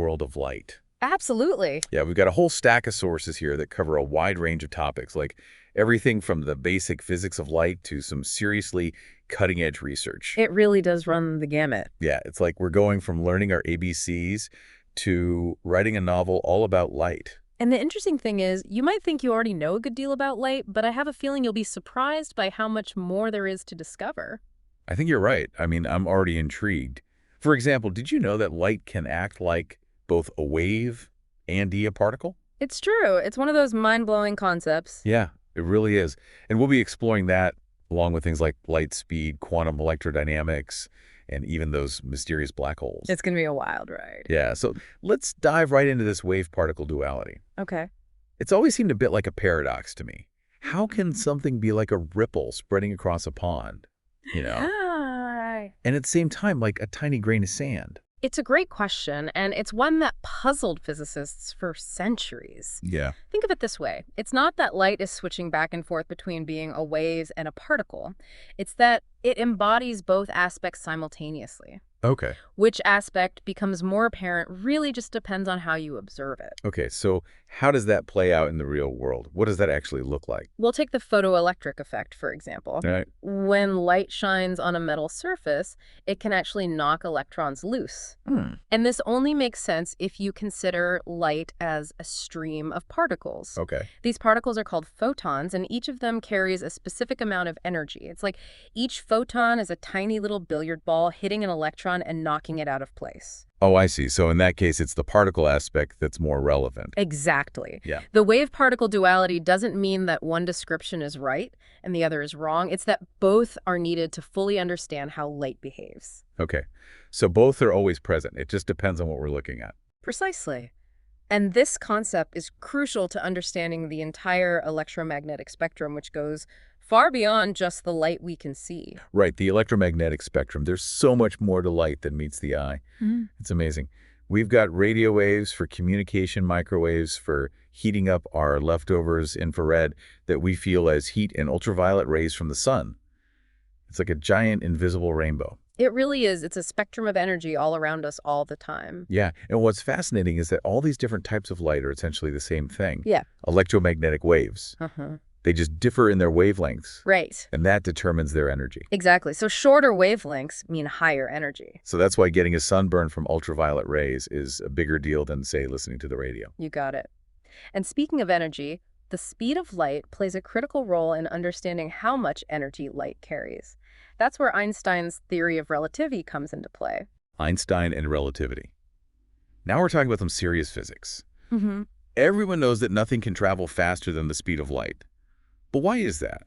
world of light. Absolutely. Yeah, we've got a whole stack of sources here that cover a wide range of topics, like everything from the basic physics of light to some seriously cutting-edge research. It really does run the gamut. Yeah, it's like we're going from learning our ABCs to writing a novel all about light. And the interesting thing is, you might think you already know a good deal about light, but I have a feeling you'll be surprised by how much more there is to discover. I think you're right. I mean, I'm already intrigued. For example, did you know that light can act like both a wave and a particle? It's true. It's one of those mind-blowing concepts. Yeah, it really is. And we'll be exploring that along with things like light speed, quantum electrodynamics, and even those mysterious black holes. It's going to be a wild ride. Yeah, so let's dive right into this wave-particle duality. Okay. It's always seemed a bit like a paradox to me. How can something be like a ripple spreading across a pond, you know, Hi. and at the same time like a tiny grain of sand? It's a great question, and it's one that puzzled physicists for centuries. Yeah. Think of it this way. It's not that light is switching back and forth between being a wave and a particle. It's that it embodies both aspects simultaneously. Okay. Which aspect becomes more apparent really just depends on how you observe it. Okay, so how does that play out in the real world? What does that actually look like? We'll take the photoelectric effect, for example. All right. When light shines on a metal surface, it can actually knock electrons loose. And this only makes sense if you consider light as a stream of particles. Okay. These particles are called photons, and each of them carries a specific amount of energy. It's like each photon is a tiny little billiard ball hitting an electron and knocking it out of place. Oh, I see. So in that case, it's the particle aspect that's more relevant. Exactly. Yeah. The wave-particle duality doesn't mean that one description is right and the other is wrong. It's that both are needed to fully understand how light behaves. Okay. So both are always present. It just depends on what we're looking at. Precisely. And this concept is crucial to understanding the entire electromagnetic spectrum, which goes far beyond just the light we can see. Right, the electromagnetic spectrum. There's so much more to light than meets the eye. It's amazing. We've got radio waves for communication, microwaves for heating up our leftovers, infrared that we feel as heat and ultraviolet rays from the sun. It's like a giant invisible rainbow. It really is. It's a spectrum of energy all around us all the time. Yeah, and what's fascinating is that all these different types of light are essentially the same thing. Yeah. Electromagnetic waves. They just differ in their wavelengths. Right. And that determines their energy. Exactly. So shorter wavelengths mean higher energy. So that's why getting a sunburn from ultraviolet rays is a bigger deal than, say, listening to the radio. You got it. And speaking of energy, the speed of light plays a critical role in understanding how much energy light carries. That's where Einstein's theory of relativity comes into play. Einstein and relativity. Now we're talking about some serious physics. Everyone knows that nothing can travel faster than the speed of light. But why is that?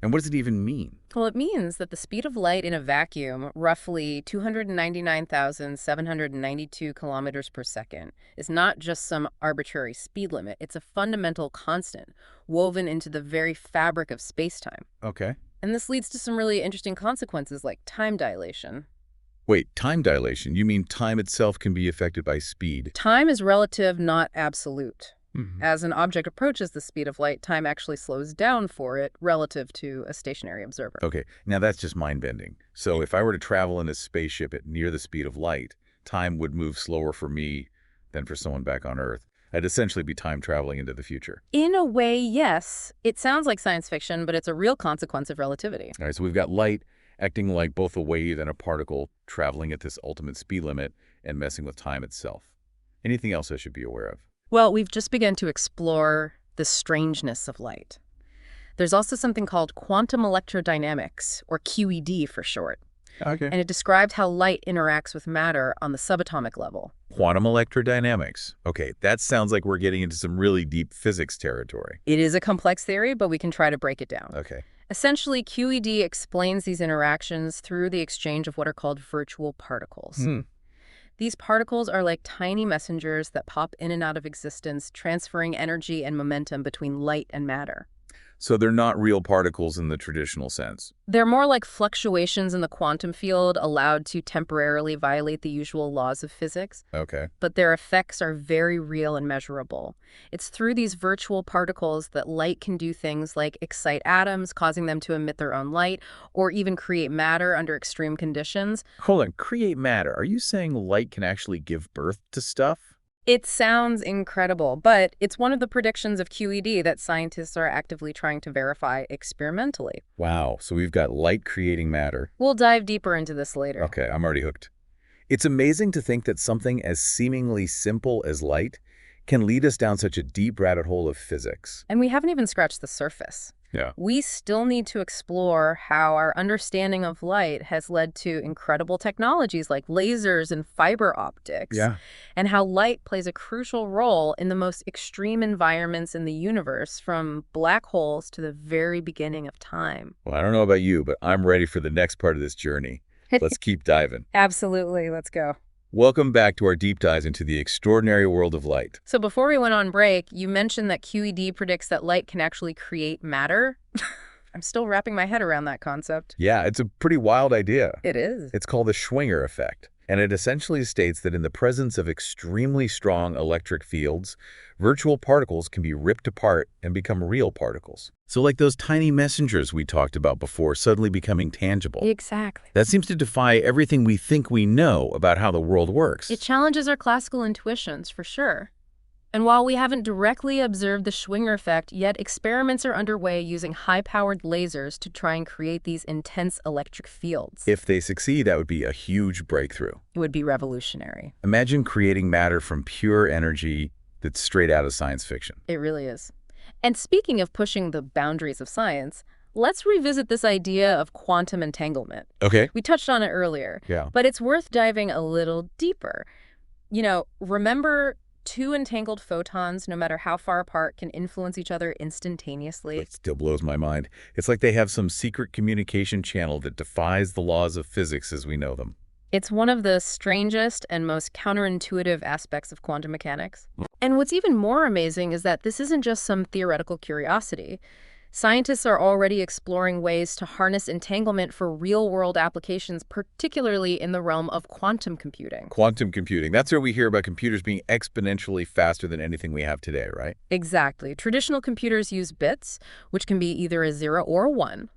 And what does it even mean? Well, it means that the speed of light in a vacuum, roughly 299,792 kilometers per second, is not just some arbitrary speed limit. It's a fundamental constant woven into the very fabric of space-time. Okay. And this leads to some really interesting consequences like time dilation. Wait, time dilation? You mean time itself can be affected by speed? Time is relative, not absolute. As an object approaches the speed of light, time actually slows down for it relative to a stationary observer. Okay, now that's just mind-bending. So if I were to travel in a spaceship at near the speed of light, time would move slower for me than for someone back on Earth. I'd essentially be time traveling into the future. In a way, yes. It sounds like science fiction, but it's a real consequence of relativity. All right, so we've got light acting like both a wave and a particle traveling at this ultimate speed limit and messing with time itself. Anything else I should be aware of? Well, we've just begun to explore the strangeness of light. There's also something called quantum electrodynamics, or QED for short. Okay. And it describes how light interacts with matter on the subatomic level. Quantum electrodynamics. Okay, that sounds like we're getting into some really deep physics territory. It is a complex theory, but we can try to break it down. Okay. Essentially, QED explains these interactions through the exchange of what are called virtual particles. These particles are like tiny messengers that pop in and out of existence, transferring energy and momentum between light and matter. So they're not real particles in the traditional sense. They're more like fluctuations in the quantum field allowed to temporarily violate the usual laws of physics, Okay. but their effects are very real and measurable. It's through these virtual particles that light can do things like excite atoms, causing them to emit their own light, or even create matter under extreme conditions. Hold on, create matter. Are you saying light can actually give birth to stuff? It sounds incredible, but it's one of the predictions of QED that scientists are actively trying to verify experimentally. Wow, so we've got light creating matter. We'll dive deeper into this later. Okay, I'm already hooked. It's amazing to think that something as seemingly simple as light can lead us down such a deep rabbit hole of physics. And we haven't even scratched the surface. Yeah. We still need to explore how our understanding of light has led to incredible technologies like lasers and fiber optics, and how light plays a crucial role in the most extreme environments in the universe, from black holes to the very beginning of time. Well, I don't know about you, but I'm ready for the next part of this journey. Let's keep diving. Absolutely. Let's go. Welcome back to our deep dives into the extraordinary world of light. So before we went on break, you mentioned that QED predicts that light can actually create matter. I'm still wrapping my head around that concept. Yeah, it's a pretty wild idea. It is. It's called the Schwinger effect, and it essentially states that in the presence of extremely strong electric fields, virtual particles can be ripped apart and become real particles. So like those tiny messengers we talked about before suddenly becoming tangible. Exactly. That seems to defy everything we think we know about how the world works. It challenges our classical intuitions, for sure. And while we haven't directly observed the Schwinger effect, yet experiments are underway using high-powered lasers to try and create these intense electric fields. If they succeed, that would be a huge breakthrough. It would be revolutionary. Imagine creating matter from pure energy that's straight out of science fiction. It really is. And speaking of pushing the boundaries of science, let's revisit this idea of quantum entanglement. Okay. We touched on it earlier, but it's worth diving a little deeper. Remember two entangled photons, no matter how far apart, can influence each other instantaneously? It still blows my mind. It's like they have some secret communication channel that defies the laws of physics as we know them. It's one of the strangest and most counterintuitive aspects of quantum mechanics. And what's even more amazing is that this isn't just some theoretical curiosity. Scientists are already exploring ways to harness entanglement for real-world applications, particularly in the realm of quantum computing. Quantum computing. That's where we hear about computers being exponentially faster than anything we have today, right? Exactly. Traditional computers use bits, which can be either a 0 or a 1.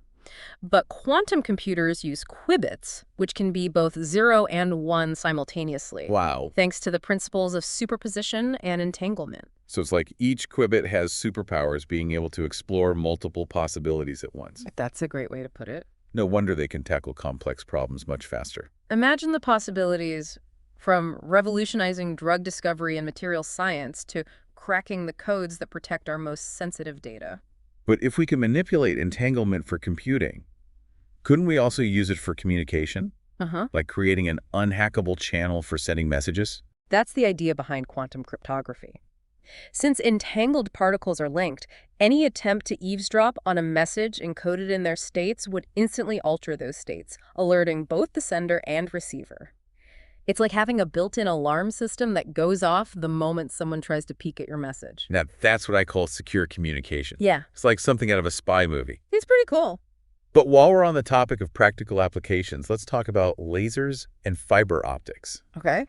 But quantum computers use qubits, which can be both 0 and 1 simultaneously. Wow. Thanks to the principles of superposition and entanglement. So it's like each qubit has superpowers, being able to explore multiple possibilities at once. That's a great way to put it. No wonder they can tackle complex problems much faster. Imagine the possibilities, from revolutionizing drug discovery and materials science to cracking the codes that protect our most sensitive data. But if we can manipulate entanglement for computing, couldn't we also use it for communication? Like creating an unhackable channel for sending messages? That's the idea behind quantum cryptography. Since entangled particles are linked, any attempt to eavesdrop on a message encoded in their states would instantly alter those states, alerting both the sender and receiver. It's like having a built-in alarm system that goes off the moment someone tries to peek at your message. Now, that's what I call secure communication. Yeah. It's like something out of a spy movie. It's pretty cool. But while we're on the topic of practical applications, let's talk about lasers and fiber optics. Okay.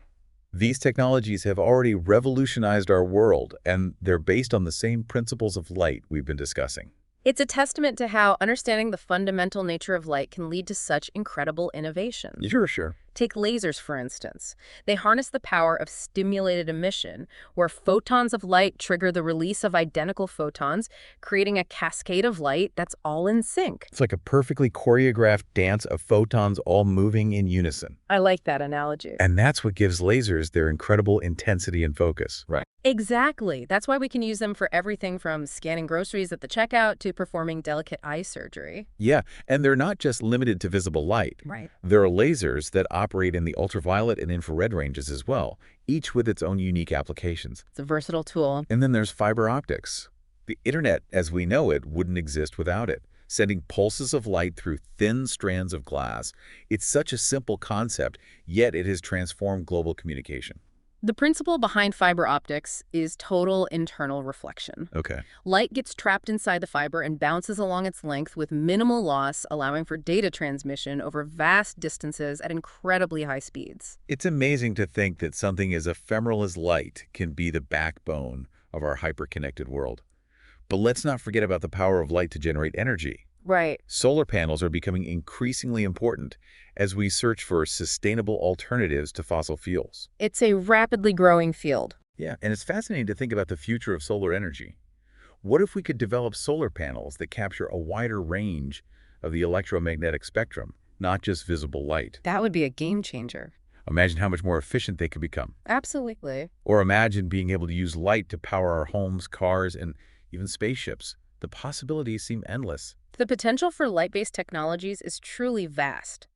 These technologies have already revolutionized our world, and they're based on the same principles of light we've been discussing. It's a testament to how understanding the fundamental nature of light can lead to such incredible innovations. Sure. Take lasers, for instance. They harness the power of stimulated emission, where photons of light trigger the release of identical photons, creating a cascade of light that's all in sync. It's like a perfectly choreographed dance of photons all moving in unison. I like that analogy. And that's what gives lasers their incredible intensity and focus. Right. Exactly. That's why we can use them for everything from scanning groceries at the checkout to performing delicate eye surgery. Yeah, and they're not just limited to visible light. Right. There are lasers that operate in the ultraviolet and infrared ranges as well, each with its own unique applications. It's a versatile tool. And then there's fiber optics. The internet, as we know it, wouldn't exist without it, sending pulses of light through thin strands of glass. It's such a simple concept, yet it has transformed global communication. The principle behind fiber optics is total internal reflection. Okay. Light gets trapped inside the fiber and bounces along its length with minimal loss, allowing for data transmission over vast distances at incredibly high speeds. It's amazing to think that something as ephemeral as light can be the backbone of our hyper-connected world. But let's not forget about the power of light to generate energy. Right. Solar panels are becoming increasingly important as we search for sustainable alternatives to fossil fuels. It's a rapidly growing field. Yeah, and it's fascinating to think about the future of solar energy. What if we could develop solar panels that capture a wider range of the electromagnetic spectrum, not just visible light? That would be a game changer. Imagine how much more efficient they could become. Absolutely. Or imagine being able to use light to power our homes, cars, and even spaceships. The possibilities seem endless. The potential for light-based technologies is truly vast.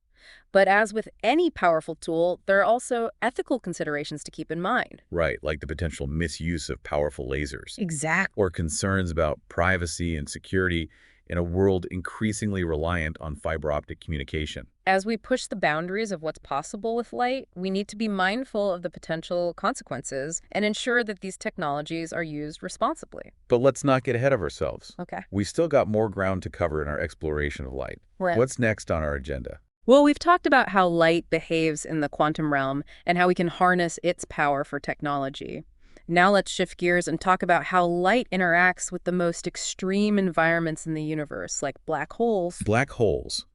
But as with any powerful tool, there are also ethical considerations to keep in mind. Right, like the potential misuse of powerful lasers. Exactly. Or concerns about privacy and security in a world increasingly reliant on fiber optic communication. As we push the boundaries of what's possible with light, we need to be mindful of the potential consequences and ensure that these technologies are used responsibly. But let's not get ahead of ourselves. Okay. We still got more ground to cover in our exploration of light. Right. What's next on our agenda? Well, we've talked about how light behaves in the quantum realm and how we can harness its power for technology. Now let's shift gears and talk about how light interacts with the most extreme environments in the universe, like black holes. Black holes.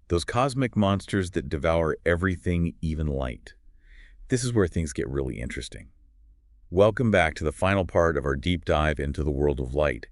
Those cosmic monsters that devour everything, even light. This is where things get really interesting. Welcome back to the final part of our deep dive into the world of light.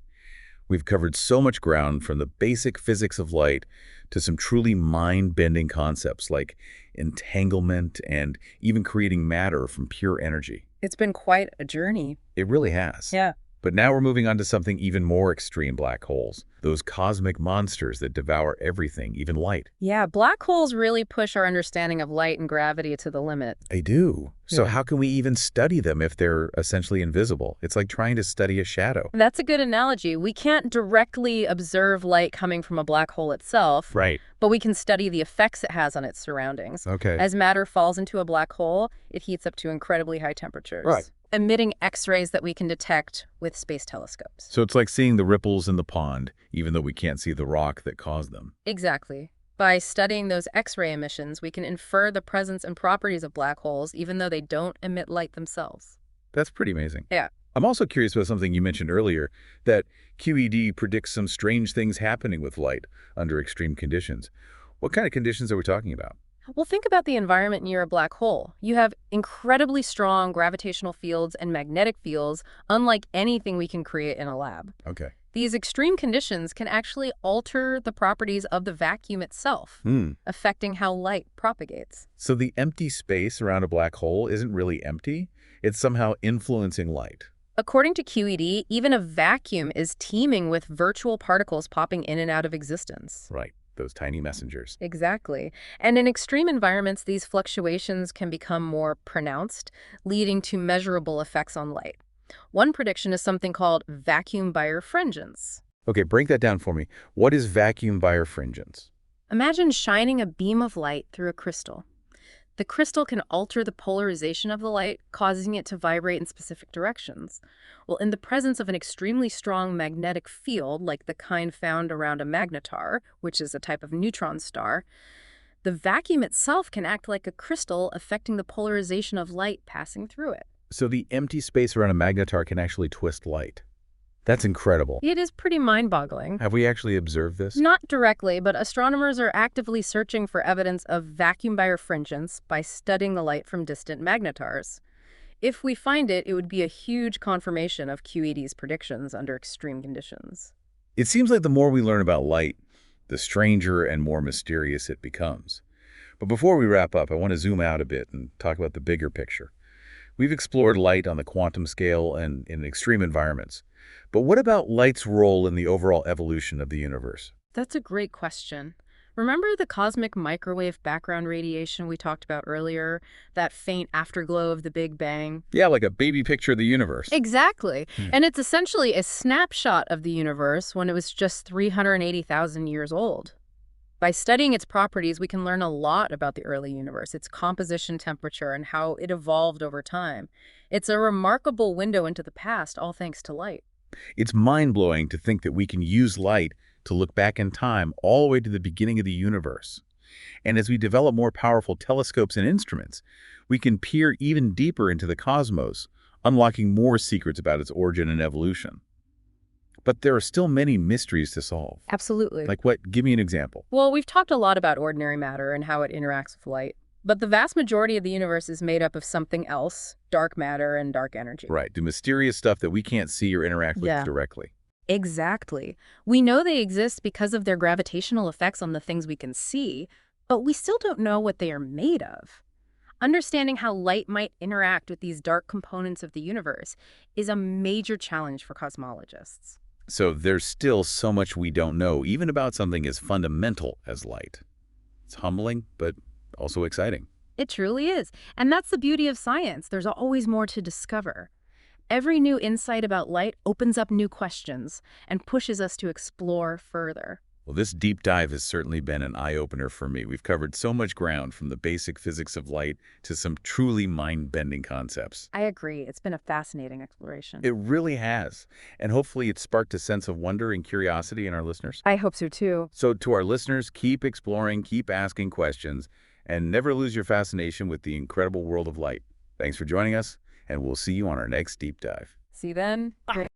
We've covered so much ground, from the basic physics of light to some truly mind-bending concepts like entanglement and even creating matter from pure energy. It's been quite a journey. It really has. Yeah. But now we're moving on to something even more extreme: black holes. Those cosmic monsters that devour everything, even light. Yeah, black holes really push our understanding of light and gravity to the limit. They do. So Yeah. how can we even study them if they're essentially invisible? It's like trying to study a shadow. That's a good analogy. We can't directly observe light coming from a black hole itself, Right. but we can study the effects it has on its surroundings. Okay. As matter falls into a black hole, it heats up to incredibly high temperatures, Right. emitting X-rays that we can detect with space telescopes. So it's like seeing the ripples in the pond, even though we can't see the rock that caused them. Exactly. By studying those X-ray emissions, we can infer the presence and properties of black holes, even though they don't emit light themselves. That's pretty amazing. Yeah. I'm also curious about something you mentioned earlier, that QED predicts some strange things happening with light under extreme conditions. What kind of conditions are we talking about? Well, think about the environment near a black hole. You have incredibly strong gravitational fields and magnetic fields, unlike anything we can create in a lab. Okay. These extreme conditions can actually alter the properties of the vacuum itself, affecting how light propagates. So the empty space around a black hole isn't really empty. It's somehow influencing light. According to QED, even a vacuum is teeming with virtual particles popping in and out of existence. Right. Those tiny messengers. Exactly. And in extreme environments, these fluctuations can become more pronounced, leading to measurable effects on light. One prediction is something called vacuum birefringence. Okay, break that down for me. What is vacuum birefringence? Imagine shining a beam of light through a crystal. The crystal can alter the polarization of the light, causing it to vibrate in specific directions. Well, in the presence of an extremely strong magnetic field, like the kind found around a magnetar, which is a type of neutron star, the vacuum itself can act like a crystal, affecting the polarization of light passing through it. So the empty space around a magnetar can actually twist light. That's incredible. It is pretty mind-boggling. Have we actually observed this? Not directly, but astronomers are actively searching for evidence of vacuum birefringence by studying the light from distant magnetars. If we find it, it would be a huge confirmation of QED's predictions under extreme conditions. It seems like the more we learn about light, the stranger and more mysterious it becomes. But before we wrap up, I want to zoom out a bit and talk about the bigger picture. We've explored light on the quantum scale and in extreme environments. But what about light's role in the overall evolution of the universe? That's a great question. Remember the cosmic microwave background radiation we talked about earlier? That faint afterglow of the Big Bang? Yeah, like a baby picture of the universe. Exactly. And it's essentially a snapshot of the universe when it was just 380,000 years old. By studying its properties, we can learn a lot about the early universe, its composition, temperature, and how it evolved over time. It's a remarkable window into the past, all thanks to light. It's mind-blowing to think that we can use light to look back in time all the way to the beginning of the universe. And as we develop more powerful telescopes and instruments, we can peer even deeper into the cosmos, unlocking more secrets about its origin and evolution. But there are still many mysteries to solve. Absolutely. Like what? Give me an example. Well, we've talked a lot about ordinary matter and how it interacts with light. But the vast majority of the universe is made up of something else, dark matter and dark energy. Right, the mysterious stuff that we can't see or interact with directly. Exactly. We know they exist because of their gravitational effects on the things we can see, but we still don't know what they are made of. Understanding how light might interact with these dark components of the universe is a major challenge for cosmologists. So there's still so much we don't know, even about something as fundamental as light. It's humbling, but also exciting. It truly is. And that's the beauty of science. There's always more to discover. Every new insight about light opens up new questions and pushes us to explore further. Well, this deep dive has certainly been an eye-opener for me. We've covered so much ground, from the basic physics of light to some truly mind-bending concepts. I agree. It's been a fascinating exploration. It really has. And hopefully it sparked a sense of wonder and curiosity in our listeners. I hope so too. So to our listeners, keep exploring, keep asking questions, and never lose your fascination with the incredible world of light. Thanks for joining us, and we'll see you on our next deep dive. See you then. Bye.